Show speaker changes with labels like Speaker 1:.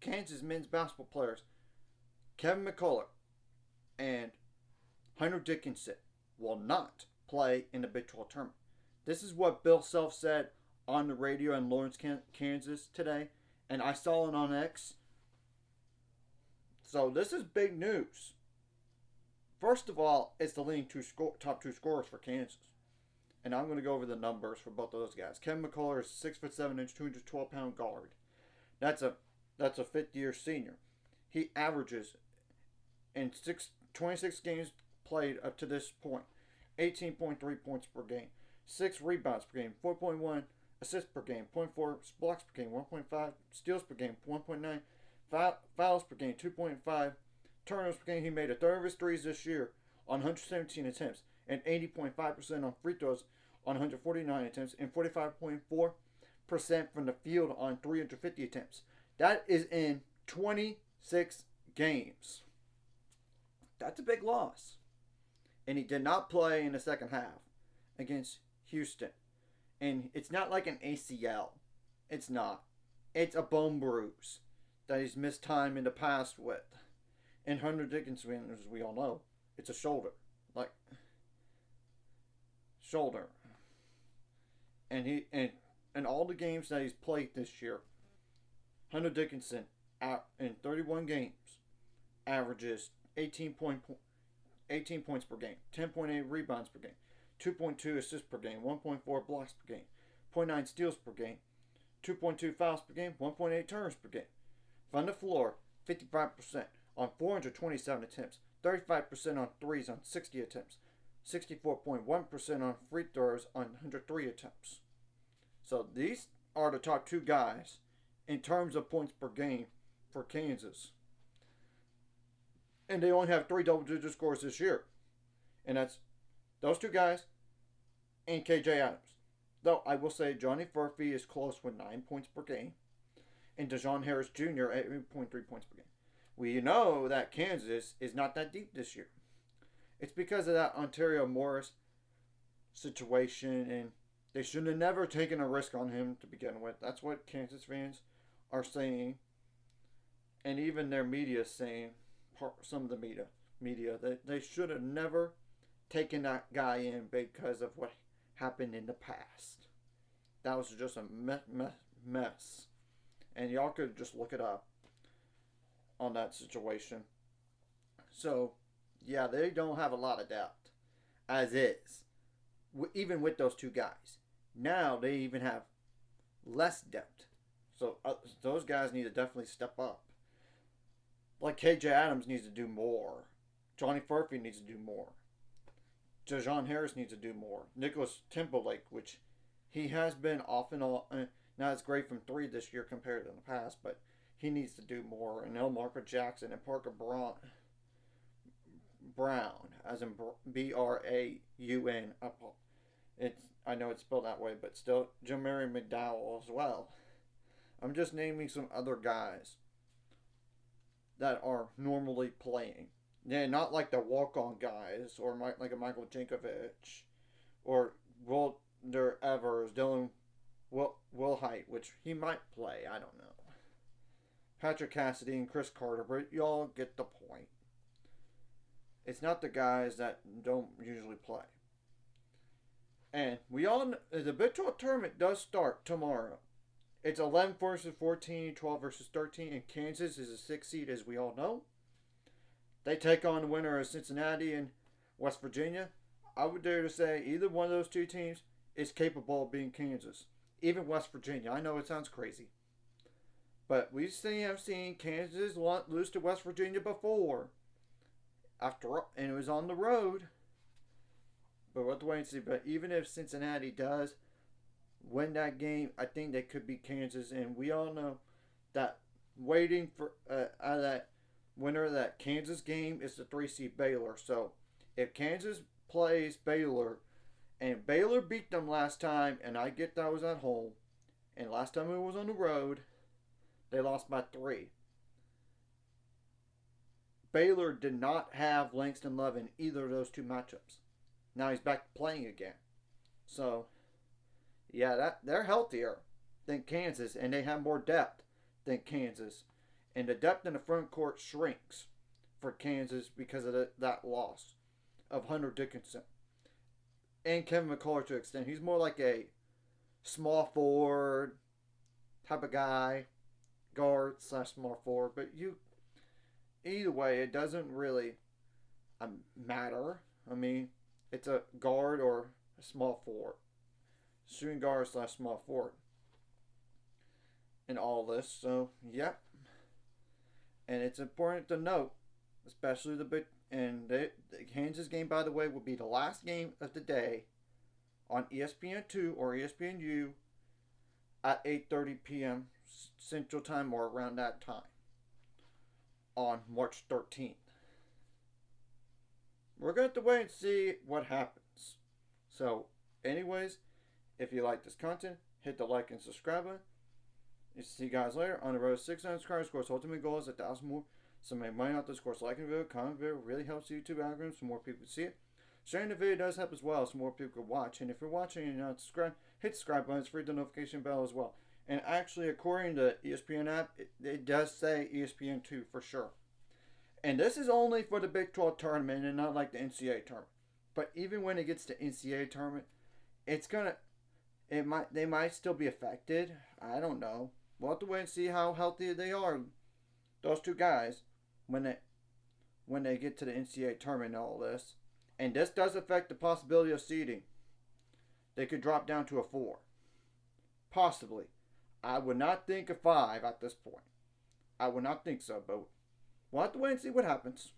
Speaker 1: Kansas men's basketball players Kevin McCullar and Hunter Dickinson will not play in the Big 12 tournament. This is what Bill Self said on the radio in Lawrence, Kansas today, and I saw it on X. So this is big news. First of all, it's the leading top two scorers for Kansas. And I'm going to go over the numbers for both of those guys. Kevin McCullar is 6'7", 212-pound guard. That's a fifth-year senior. He averages in 26 games played up to this point, 18.3 points per game, 6 rebounds per game, 4.1 assists per game, 0.4 blocks per game, 1.5 steals per game, 1.9 fouls per game, 2.5 turnovers per game. He made a third of his threes this year on 117 attempts and 80.5% on free throws on 149 attempts and 45.4% from the field on 350 attempts. That is in 26 games. That's a big loss. And he did not play in the second half against Houston. And it's not like an ACL. It's not. It's a bone bruise that he's missed time in the past with. And Hunter Dickinson, as we all know, it's a shoulder. Shoulder. And in all the games that he's played this year, Hunter Dickinson in 31 games averages 18 points per game, 10.8 rebounds per game, 2.2 assists per game, 1.4 blocks per game, 0.9 steals per game, 2.2 fouls per game, 1.8 turnovers per game. From the floor, 55% on 427 attempts, 35% on threes on 60 attempts, 64.1% on free throws on 103 attempts. So these are the top two guys in terms of points per game for Kansas. And they only have 3 double-digit scores this year. And that's those two guys and KJ Adams. Though I will say Johnny Furphy is close with 9 points per game. And DeJon Harris Jr. at 8.3 points per game. We know that Kansas is not that deep this year. It's because of that Ontario Morris situation, and they should have never taken a risk on him to begin with. That's what Kansas fans are saying, and even their media is saying, some of the media that they should have never taken that guy in because of what happened in the past. That was just a mess. And y'all could just look it up on that situation. So, yeah, they don't have a lot of depth, as is, even with those two guys. Now they even have less depth. So those guys need to definitely step up. Like KJ Adams needs to do more. Johnny Furphy needs to do more. DeJon Harris needs to do more. Nicholas Timberlake, which he has been off and on, not as great from 3 this year compared to in the past, but he needs to do more. And Elmarco Jackson and Parker Brown, as in Braun. I know it's spelled that way, but still, Jermary McDowell as well. I'm just naming some other guys that are normally playing. Yeah, not like the walk-on guys, or like a Michael Jankovic, or Wilder Evers, Dylan Wilhite, which he might play, I don't know. Patrick Cassidy and Chris Carter, but y'all get the point. It's not the guys that don't usually play. And we all know, the Big 12 tournament does start tomorrow. It's 11 versus 14, 12 versus 13, and Kansas is a 6 seed, as we all know. They take on the winner of Cincinnati and West Virginia. I would dare to say either one of those two teams is capable of beating Kansas. Even West Virginia. I know it sounds crazy. But we have seen Kansas lose to West Virginia before. And it was on the road. But we'll have to wait and see. But even if Cincinnati does win that game, I think they could beat Kansas. And we all know that waiting for out of that winner of that Kansas game is the 3 seed Baylor. So if Kansas plays Baylor, and Baylor beat them last time, and I get that was at home, and last time it was on the road, they lost by 3. Baylor did not have Langston Love in either of those two matchups. Now he's back playing again. So, yeah, they're healthier than Kansas, and they have more depth than Kansas. and the depth in the front court shrinks for Kansas because of that loss of Hunter Dickinson and Kevin McCullar to an extent. He's more like a small forward type of guy, guard slash small forward. But either way, it doesn't really matter. I mean, it's a guard or a small forward, shooting guard slash small forward, in all this. So, yep. And it's important to note, especially the Kansas game, by the way, will be the last game of the day on ESPN2 or ESPNU at 8:30 p.m. Central Time or around that time on March 13th. We're going to have to wait and see what happens. So, anyways, if you like this content, hit the like and subscribe button. See you guys later on the road to 600 subscribers. Of course, ultimate goal is 1,000 more. So make money off this. Of course, liking the video, comment the video really helps the YouTube algorithm so more people see it. Sharing the video does help as well so more people can watch. And if you're watching and you're not subscribed, hit the subscribe button. It's free, the notification bell as well. And actually, according to the ESPN app, it does say ESPN2 for sure. And this is only for the Big 12 tournament and not like the NCAA tournament. But even when it gets to NCAA tournament, they might still be affected. I don't know. We'll have to wait and see how healthy they are, those two guys, when they get to the NCAA tournament and all this. And this does affect the possibility of seeding. They could drop down to a 4. Possibly. I would not think a 5 at this point. I would not think so, but we'll have to wait and see what happens.